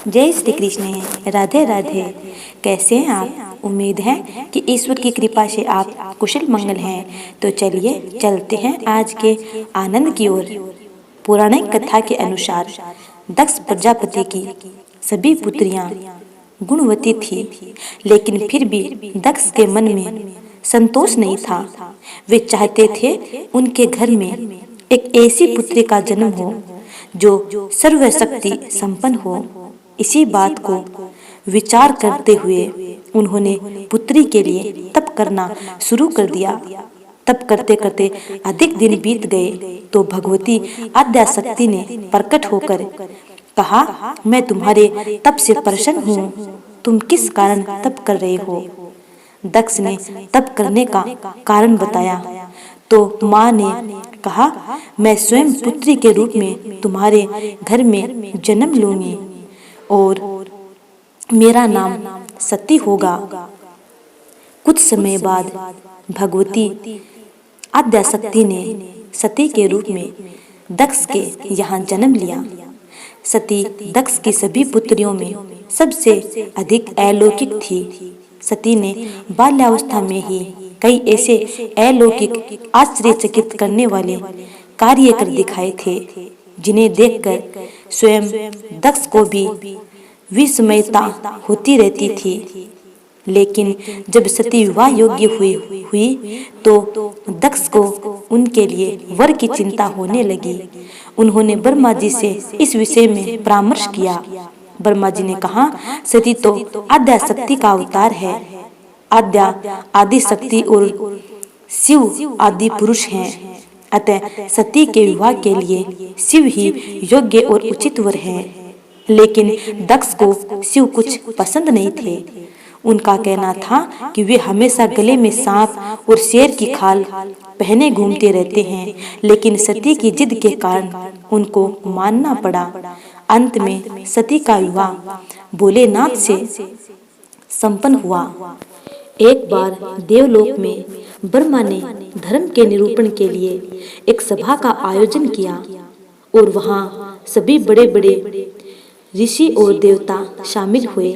जय श्री कृष्ण। राधे राधे। कैसे हैं आप? उम्मीद है कि ईश्वर की कृपा से आप कुशल मंगल हैं। तो चलिए चलते हैं आज के आनंद की ओर। पौराणिक कथा के अनुसार दक्ष प्रजापति की सभी पुत्रियां गुणवती थी, लेकिन फिर भी दक्ष के मन में संतोष नहीं था। वे चाहते थे उनके घर में एक ऐसी पुत्री का जन्म हो जो सर्वशक्ति संपन्न हो। इसी बात को विचार करते हुए उन्होंने पुत्री के लिए तप करना शुरू कर दिया। तप करते करते अधिक दिन बीत गए तो भगवती आद्याशक्ति ने प्रकट होकर कहा, मैं तुम्हारे तप से प्रसन्न हूँ। तुम किस कारण तप कर रहे हो? दक्ष ने तप करने का कारण बताया तो माँ ने कहा, मैं स्वयं पुत्री के रूप में तुम्हारे घर में जन्म लूंगी और मेरा नाम सती होगा। कुछ समय बाद भगवती आद्याशक्ति ने सती के रूप में दक्ष के यहाँ जन्म लिया। सती दक्ष की सभी पुत्रियों में सबसे अधिक अलौकिक थी। सती ने बाल्यावस्था में ही कई ऐसे अलौकिक आश्चर्यचकित करने वाले कार्य कर दिखाए थे, जिन्हें देखकर स्वयं दक्ष को भी विस्मयता होती रहती थी। लेकिन जब सती विवाह योग्य हुई तो दक्ष को उनके लिए वर की चिंता होने लगी। उन्होंने ब्रह्मा जी से इस विषय में परामर्श किया। ब्रह्मा जी ने कहा, सती तो आद्याशक्ति का अवतार है। आद्या आदि शक्ति और शिव आदि पुरुष हैं। अतः सती के विवाह के लिए शिव ही योग्य और उचित वर है। लेकिन दक्ष को शिव कुछ पसंद नहीं थे। उनका कहना था कि वे हमेशा गले में सांप और शेर की खाल पहने घूमते रहते हैं, लेकिन सती की जिद के कारण उनको मानना पड़ा। अंत में सती का विवाह भोलेनाथ से संपन्न हुआ। एक बार देवलोक में ब्रह्मा ने धर्म के निरूपण के लिए एक सभा का आयोजन किया और वहां सभी बड़े बड़े ऋषि और देवता शामिल हुए।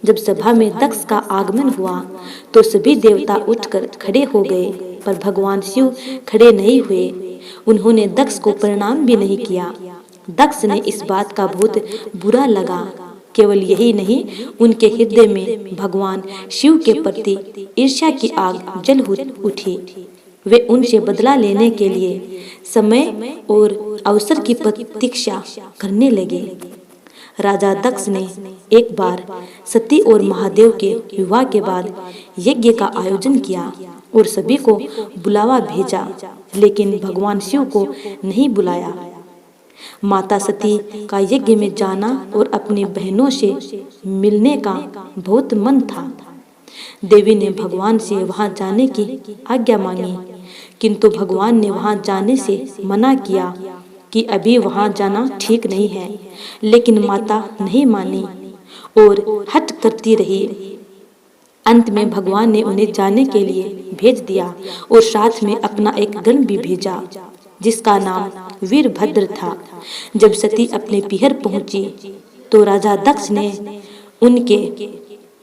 जब सभा में दक्ष का आगमन हुआ तो सभी देवता उठकर खड़े हो गए, पर भगवान शिव खड़े नहीं हुए। उन्होंने दक्ष को प्रणाम भी नहीं किया। दक्ष ने इस बात का बहुत बुरा लगा। केवल यही नहीं, उनके हृदय में भगवान शिव के प्रति ईर्ष्या की आग जल उठी। वे उनसे बदला लेने के लिए समय और अवसर की प्रतीक्षा करने लगे। राजा दक्ष ने एक बार सती और महादेव के विवाह के बाद यज्ञ का आयोजन किया और सभी को बुलावा भेजा, लेकिन भगवान शिव को नहीं बुलाया। माता सती का यज्ञ में जाना और अपनी बहनों से मिलने का बहुत मन था। देवी ने भगवान से वहां जाने की आज्ञा मांगी, किंतु भगवान ने वहां जाने से मना किया कि अभी वहां जाना ठीक नहीं है। लेकिन माता नहीं मानी और हट करती रही। अंत में भगवान ने उन्हें जाने के लिए भेज दिया और साथ में अपना एक गण भी भेजा, जिसका नाम वीरभद्र था। जब सती अपने पीहर पहुंची तो राजा दक्ष ने उनके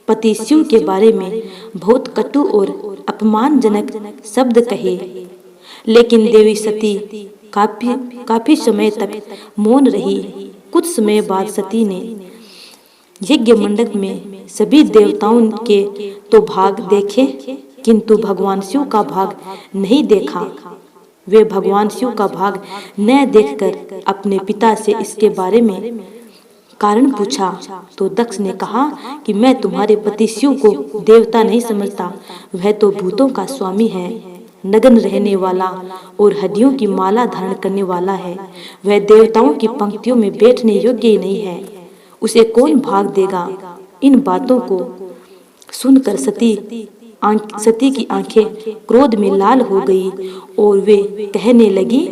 पति शिव के बारे में बहुत कटु और अपमानजनक शब्द कहे, लेकिन देवी सती काफी समय तक मौन रही। कुछ समय बाद सती ने यज्ञ मंडप में सभी देवताओं के तो भाग देखे, किंतु भगवान शिव का भाग नहीं देखा। वे भगवान शिव का भाग न देखकर अपने पिता से इसके बारे में कारण पूछा तो दक्ष ने कहा कि मैं तुम्हारे पति शिव को देवता नहीं समझता। वह तो भूतों का स्वामी है, नग्न रहने वाला और हड्डियों की माला धारण करने वाला है। वह देवताओं की पंक्तियों में बैठने योग्य ही नहीं है। उसे कौन भाग देगा? इन बातों को सुनकर सती की आंखें क्रोध में लाल हो गई और वे कहने लगी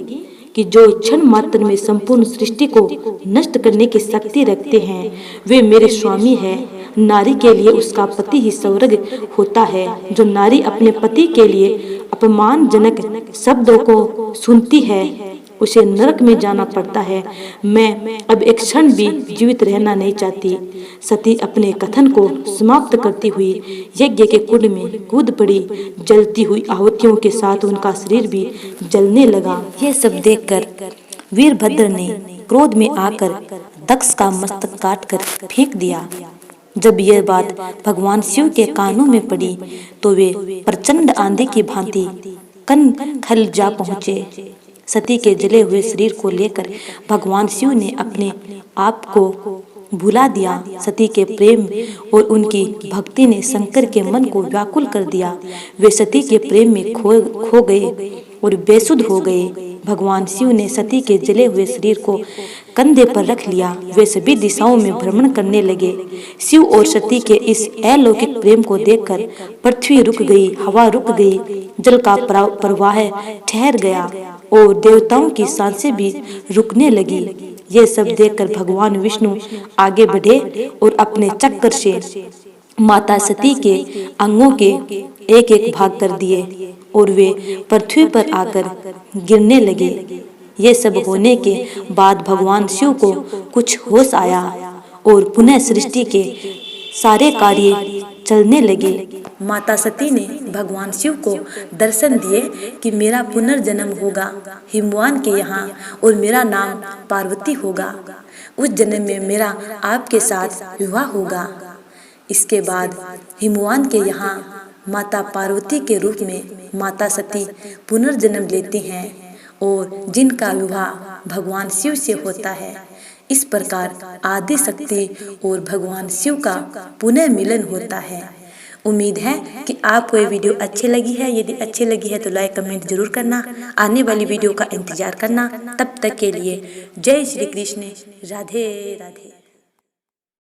कि जो क्षण मात्र में संपूर्ण सृष्टि को नष्ट करने की शक्ति रखते हैं, वे मेरे स्वामी हैं। नारी के लिए उसका पति ही स्वर्ग होता है। जो नारी अपने पति के लिए अपमानजनक शब्दों को सुनती है उसे नरक में जाना पड़ता है। मैं अब एक क्षण भी जीवित रहना नहीं चाहती। सती अपने कथन को समाप्त करती हुई यज्ञ के कुंड में कूद पड़ी। जलती हुई आहुतियों के साथ उनका शरीर भी जलने लगा। ये सब देखकर वीरभद्र ने क्रोध में आकर दक्ष का मस्तक काटकर फेंक दिया। जब यह बात भगवान शिव के कानों में पड़ी तो वे प्रचंड आंधी की भांति कन खल जा पहुँचे। सती के जले हुए शरीर को लेकर भगवान शिव ने अपने आप को भुला दिया। सती के प्रेम और उनकी भक्ति ने शंकर के मन को व्याकुल कर दिया। वे सती के प्रेम में खो गए और बेसुध हो गए। भगवान शिव ने सती के जले हुए शरीर को कंधे पर रख लिया। वे सभी दिशाओं में भ्रमण करने लगे। शिव और सती के इस अलौकिक प्रेम को देखकर पृथ्वी रुक गई, हवा रुक गई, जल का प्रवाह ठहर गया और देवताओं की सांसें भी रुकने लगी। ये सब देखकर भगवान विष्णु आगे बढ़े और अपने चक्र से माता सती के अंगों के एक एक भाग कर दिए और वे पृथ्वी पर आकर गिरने लगे। ये सब होने के बाद भगवान शिव को कुछ होश आया और पुनः सृष्टि के सारे कार्य चलने लगे। माता सती ने भगवान शिव को दर्शन दिए कि मेरा पुनर्जन्म होगा हिमवान के यहाँ और मेरा नाम पार्वती होगा। उस जन्म में मेरा आपके साथ विवाह होगा। इसके बाद हिमवान के यहाँ माता पार्वती के रूप में माता सती पुनर्जन्म लेती हैं और जिनका विवाह भगवान शिव से होता है। इस प्रकार आदि शक्ति और भगवान शिव का पुनः मिलन होता है। उम्मीद है कि आपको ये वीडियो अच्छी लगी है। यदि अच्छी लगी है तो लाइक कमेंट जरूर करना। आने वाली वीडियो का इंतजार करना। तब तक के लिए जय श्री कृष्ण, राधे राधे।